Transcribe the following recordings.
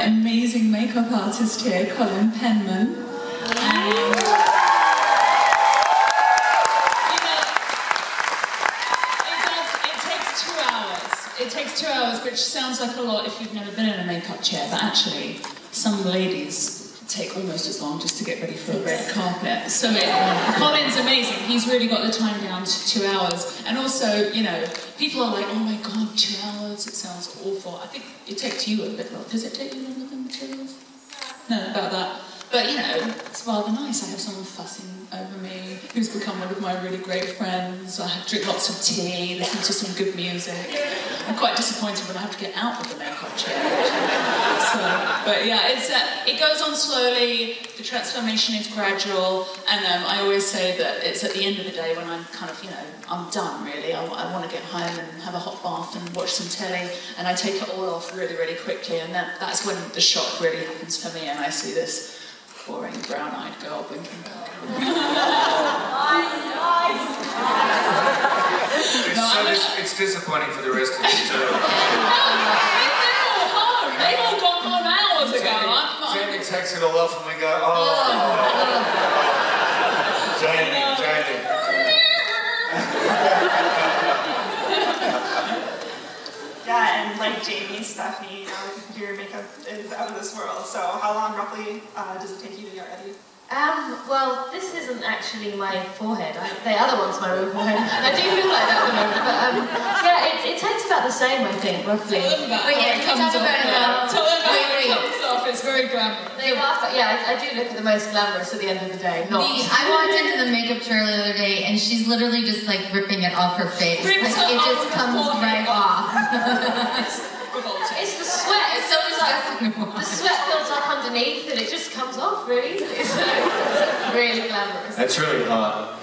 amazing makeup artist here, Colin Penman. It takes 2 hours, which sounds like a lot if you've never been in a makeup chair, but actually, some ladies take almost as long just to get ready for a red carpet. So Colin's amazing. He's really got the time down to 2 hours. And also, you know, people are like, oh my God, 2 hours, it sounds awful. I think it takes you a bit longer. Does it take you longer than 2 hours? No, about that. But, you know, it's rather nice. I have someone fussing over me, who's become one of my really great friends. I drink lots of tea, listen to some good music. I'm quite disappointed when I have to get out of the makeup chair. So, but yeah, it goes on slowly, the transformation is gradual, and I always say that it's at the end of the day when I'm kind of, you know, I'm done really. I want to get home and have a hot bath and watch some telly, and I take it all off really, really quickly, and that's when the shock really happens for me, and I see this boring brown-eyed girl blinking back. It's disappointing for the rest of us too. They're all home. They all got home hours ago. Jamie takes it all off and we go, oh. Jamie. Yeah, and like Jamie, Stephanie, you know, your makeup is out of this world. So how long roughly does it take you to get ready? Well, this isn't actually my forehead. The other one's my real forehead. I do feel like that at the moment. But yeah, it takes about the same, I think, roughly. Tell them about how it comes off. It's very glamorous. They laugh, but yeah, I do look at the most glamorous at the end of the day. Not. I walked into the makeup chair the other day, and she's literally just like ripping it off her face. Like, it just comes right off. It's the sweat. It's so like the sweat builds up underneath, and it just comes off really easily. So it's really glamorous. That's really hot.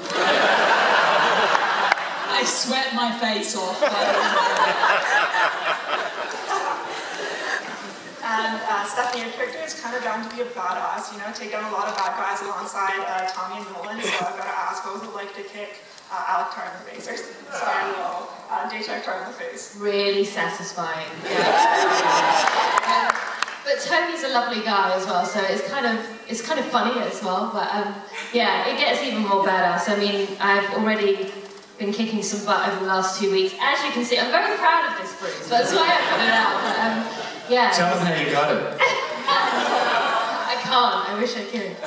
I sweat my face off. And Stephanie, your character is kind of bound to be a badass, you know, take down a lot of bad guys alongside Tommy and Nolan, so I've got to ask, what was it like to kick Alec Tar in the face, or sorry, little Deja Tar in the face? Really satisfying. Yeah. But Tony's a lovely guy as well, so it's kind of funny as well, but yeah, it gets even more badass. I mean, I've already been kicking some butt over the last 2 weeks. As you can see, I'm very proud of this bruise, that's why I put it out. But, yeah. Tell them how you got it. I can't, I wish I could.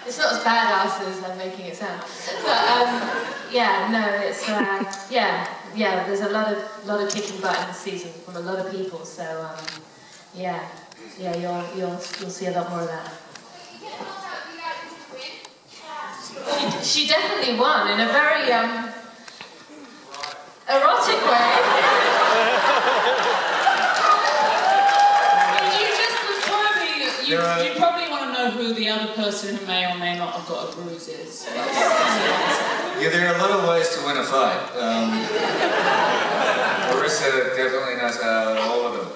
It's not as badass as I'm making it sound. But yeah, no, it's yeah, there's a lot of kicking butt in this season from a lot of people, so yeah, you'll see a lot more of that. She definitely won in a very erotic way. You probably want to know who the other person who may or may not have got a bruise is. Yeah, there are a lot of ways to win a fight. Marissa definitely knows all of them.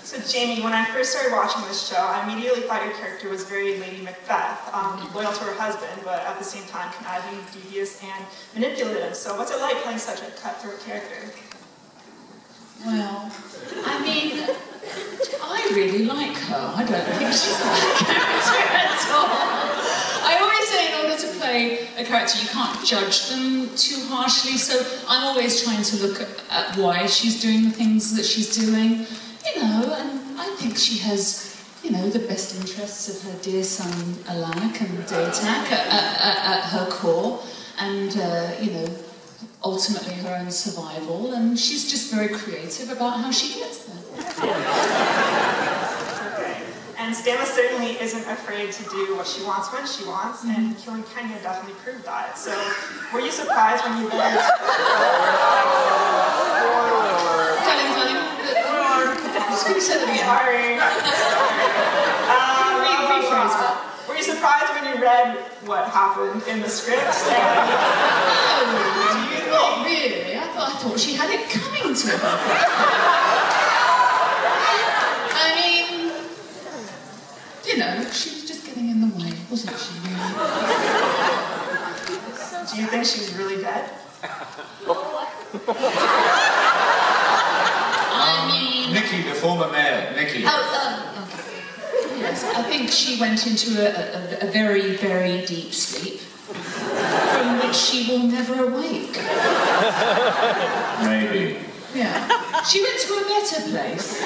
So Jamie, when I first started watching this show, I immediately thought your character was very Lady Macbeth, loyal to her husband, but at the same time conniving, devious, and manipulative. So what's it like playing such a cutthroat character? Well, I mean, I really like her. I don't think she's a bad character at all. I always say in order to play a character, you can't judge them too harshly, so I'm always trying to look at why she's doing the things that she's doing, you know, and I think she has, you know, the best interests of her dear son, Alec, and Datak at her core, and, you know, ultimately her own survival, and she's just very creative about how she gets there. Okay. And Stella certainly isn't afraid to do what she wants when she wants, and killing Kenya definitely proved that. So, were you surprised when you read... Sorry. Rephrase that. Were you surprised when you read what happened in the script? Not really. I thought she had it coming to her. I mean, you know, she was just getting in the way, wasn't she? Do you think she's really dead? former mayor, Nikki. Oh, okay. Yes, I think she went into a very, very deep sleep, from which she will never awake. Maybe. Yeah. She went to a better place.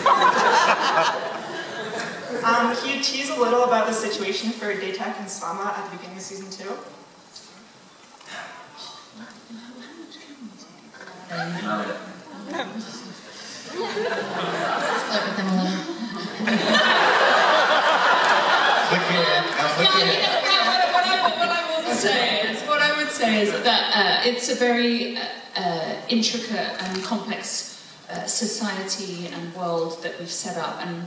Can you tease a little about the situation for Daytech and Sama at the beginning of season 2? Flirt with them a little. What I would say is that it's a very intricate and complex society and world that we've set up, and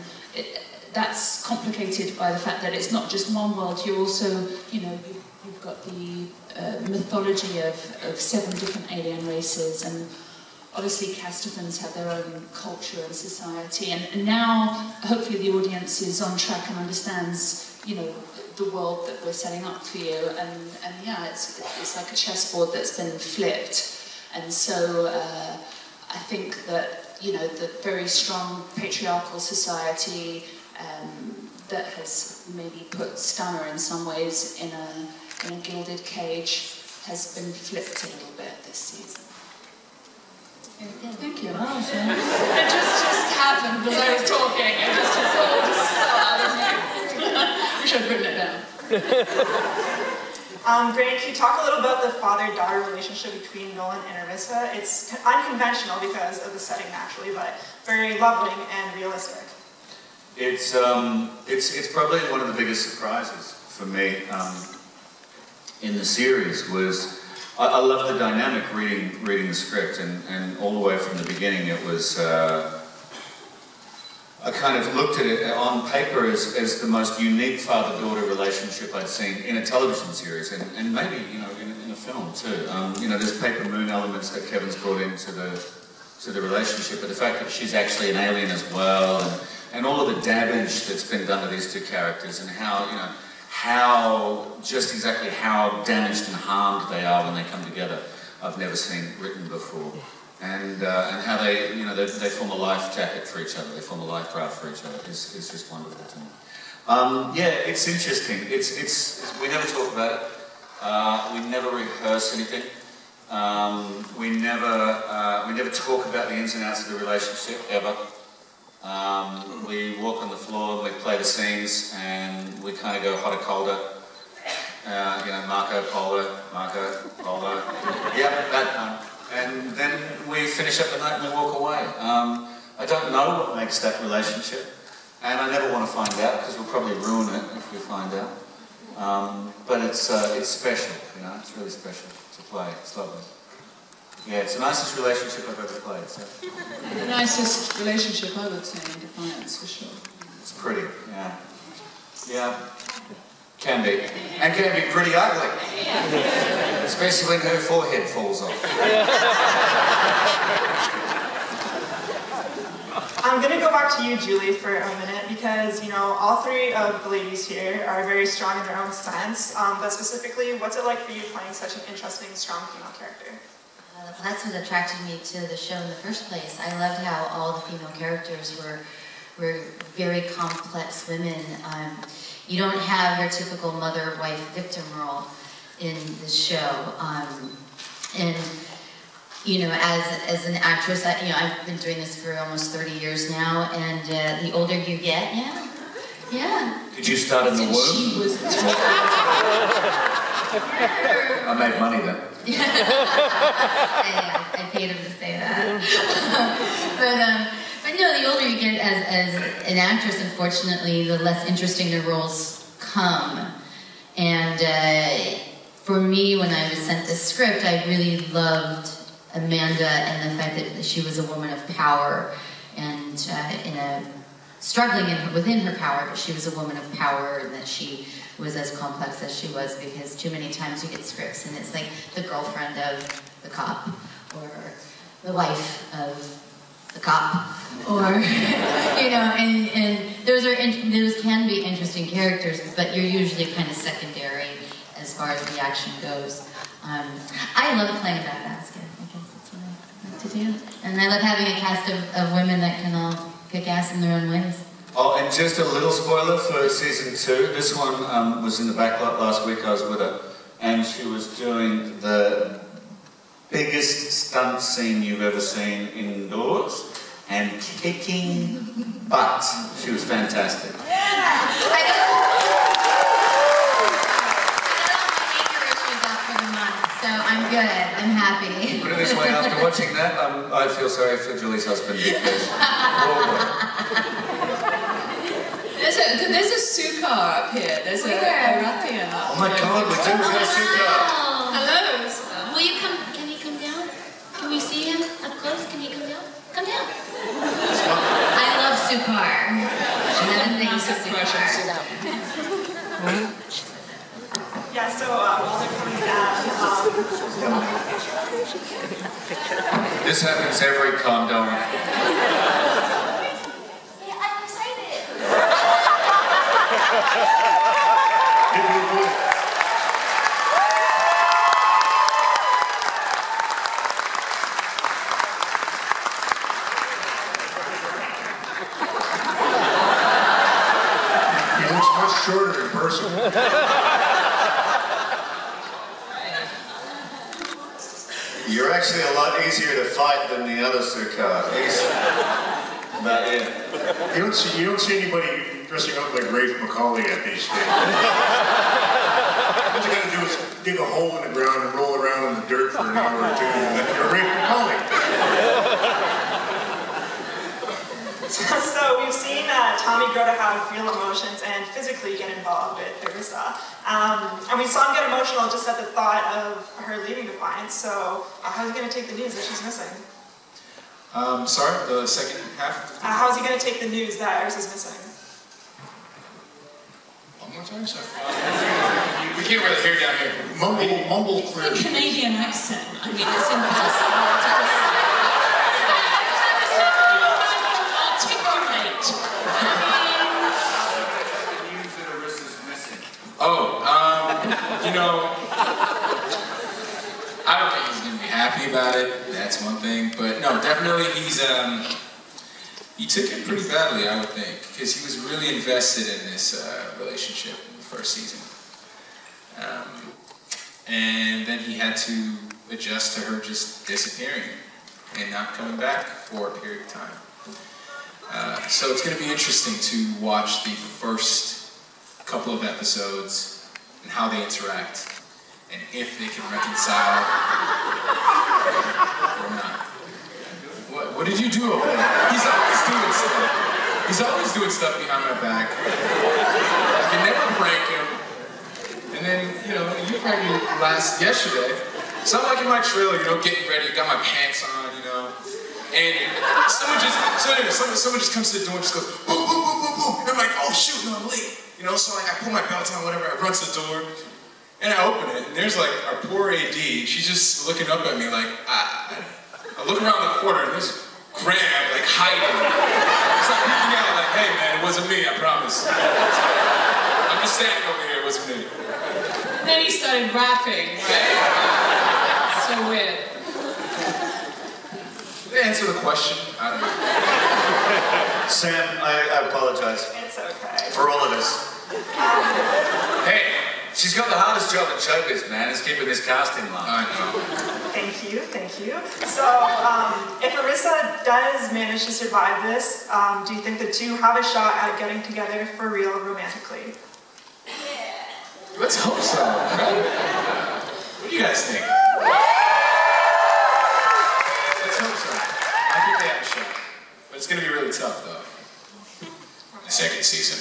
that's complicated by the fact that it's not just one world. You also, you know, you've got the mythology of 7 different alien races, and obviously Castafans have their own culture and society, and now hopefully the audience is on track and understands, you know, the world that we're setting up for you, and yeah, it's like a chessboard that's been flipped, and so I think that, you know, the very strong patriarchal society that has maybe put Stunner in some ways in a gilded cage has been flipped a little bit this season. Thank you. Oh, it just happened as I was talking. It just all just fell out of me. I should have written it down. Brandon, can you talk a little about the father-daughter relationship between Nolan and Arissa? It's unconventional because of the setting naturally, but very loving and realistic. It's probably one of the biggest surprises for me in the series was I love the dynamic reading the script, and all the way from the beginning it was I kind of looked at it on paper as the most unique father-daughter relationship I'd seen in a television series, and maybe, you know, in a film too. You know, there's paper moon elements that Kevin's brought into the relationship, but the fact that she's actually an alien as well, and all of the damage that's been done to these two characters, and how, you know, just exactly how damaged and harmed they are when they come together, I've never seen written before. And how they, you know, they form a life jacket for each other, they form a life raft for each other, is just wonderful to me. Yeah, it's interesting. We never talk about it. We never rehearse anything. We never talk about the ins and outs of the relationship, ever. We walk on the floor, we play the scenes, and we kind of go hotter, colder. You know, Marco Polo, yep, that one. And then we finish up the night and we walk away. I don't know what makes that relationship, and I never want to find out because we'll probably ruin it if we find out. But it's special, you know, it's really special to play. It's lovely. Yeah, it's the nicest relationship I've ever played. So. The nicest relationship, I would say, in Defiance, for sure. It's pretty, yeah. Yeah. Can be. And can be pretty ugly. Especially when her forehead falls off. I'm going to go back to you, Julie, for a minute, because, you know, all 3 of the ladies here are very strong in their own sense, but specifically, what's it like for you playing such an interesting, strong female character? That's what attracted me to the show in the first place. I loved how all the female characters were very complex women. You don't have your typical mother, wife, victim role in the show. And you know, as an actress, you know, I've been doing this for almost 30 years now, and the older you get, yeah. Did you start in the womb? She was I made money then. I paid him to say that. But no, the older you get as an actress, unfortunately, the less interesting the roles come. And for me, when I was sent this script, I really loved Amanda and the fact that she was a woman of power and struggling within her power, but she was a woman of power, and that she was as complex as she was, because too many times you get scripts and it's like the girlfriend of the cop or the wife of the cop, or you know, and those can be interesting characters, but you're usually kind of secondary as far as the action goes. I love playing a badass kid. I guess that's what I like to do, and I love having a cast of women that can all kick ass in their own ways. Oh, and just a little spoiler for season 2. This one was in the backlot last week. I was with her, and she was doing the biggest stunt scene you've ever seen indoors, and kicking butt. She was fantastic. I got for the month, so I'm good. I'm happy. Put it this way, after watching that, I feel sorry for Julie's husband because... There's a Sukar up here. There's a Rathian up Oh my God, we do have a Sukar. Hello. Will you come? Can he come down? Can we see him up close? Can he come down? Come down. I love Sukar. I have a thing for Sukar. Yeah, so while they're coming down, This happens every con, don't it? Yeah, I'm excited. He looks much shorter in person. You're actually a lot easier to fight than the other Sukar. But yeah. You don't see anybody dressing up like Rafe McCauley at these things. What you gotta do is dig a hole in the ground and roll around in the dirt for an hour or two, and then you're Rafe McCauley. so we've seen Tommy grow to have real emotions and physically get involved with Larissa. And we saw him get emotional just at the thought of her leaving Defiance. So how's he going to take the news that she's missing? Sorry, the second half? How's he going to take the news that Larissa's missing? One more time, sorry. We can't really hear down here. Mumble The clear. Canadian accent. I mean, it's impossible to articulate. The news that Arissa's missing. You know, I don't think he's gonna be happy about it. That's one thing, but no, definitely he took it pretty badly, I would think, because he was really invested in this relationship in the first season, and then he had to adjust to her just disappearing and not coming back for a period of time. So it's going to be interesting to watch the first couple of episodes and how they interact, and if they can reconcile or not. What did you do over there? He's always doing stuff. He's always doing stuff behind my back. I can never prank him. And then, you pranked me yesterday. So I'm like in my trailer, getting ready, got my pants on, and someone just comes to the door and just goes, boom, boom, boom, boom, boom. And I'm like, oh shoot, no, I'm late. So I pull my belt on, whatever, I run to the door, and I open it, and there's like our poor AD, she's just looking up at me like, I look around the corner, and there's Graham, like, hiding. It's like peeking out, like, hey man, it wasn't me, I promise. I'm just standing over here, it wasn't me. Then he started rapping, right? So weird. Did I answer the question? I don't know. Sam, I apologize It's okay. for all of this. Hey, she's got the hardest job in showbiz, man, is keeping this cast in line. I know. Thank you. So, if Larissa does manage to survive this, do you think the two have a shot at getting together for real romantically? Let's hope so. Right? What do you guys think? Let's hope so. I think they have a shot. But it's going to be really tough, though. The second season.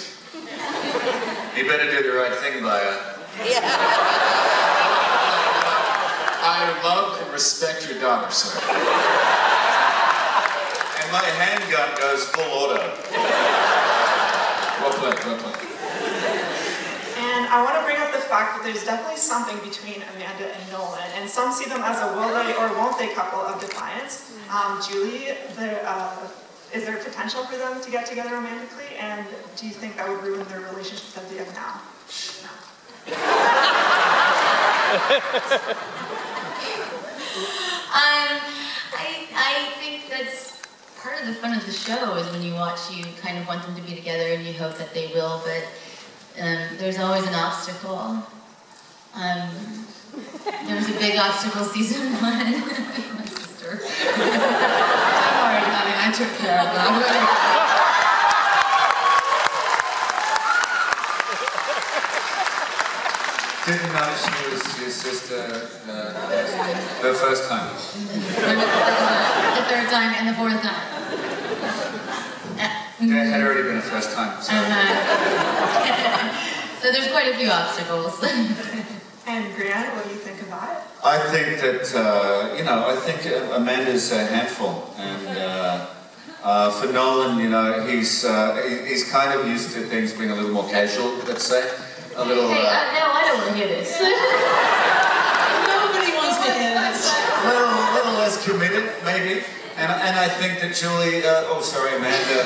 You better do the right thing by her. I love and respect your daughter, sir. And my handgun goes full auto. Well played, well played. And I want to bring up the fact that there's definitely something between Amanda and Nolan, and some see them as a will they or won't they couple of Defiance. Julie, is there potential for them to get together romantically, and do you think that would ruin their relationship that they have now? I think that's part of the fun of the show is when you watch, you kind of want them to be together and you hope that they will, but there's always an obstacle. There was a big obstacle season 1. My sister. Don't worry, honey, I took care of that. Didn't know she was your sister the first time. The third time and the fourth time. There had already been a first time. So, So there's quite a few obstacles. And Brianne, what do you think of that? I think that, I think Amanda's a handful. And for Nolan, he's kind of used to things being a little more casual, let's say. A little... Hey, no, I don't want to hear this. Nobody wants to hear this. A little less committed, maybe. And I think that Julie, Amanda.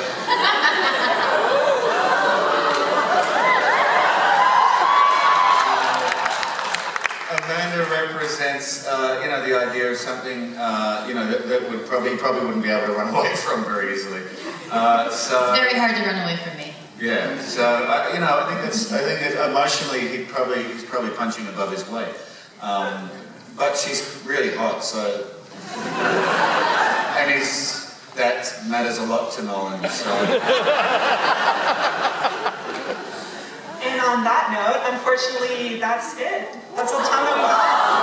Amanda represents, the idea of something, that would probably wouldn't be able to run away from very easily. It's very hard to run away from me. Yeah, so I think that emotionally he's probably punching above his weight, but she's really hot, so and that matters a lot to Nolan. So. And on that note, unfortunately, that's it. That's all the time that we have.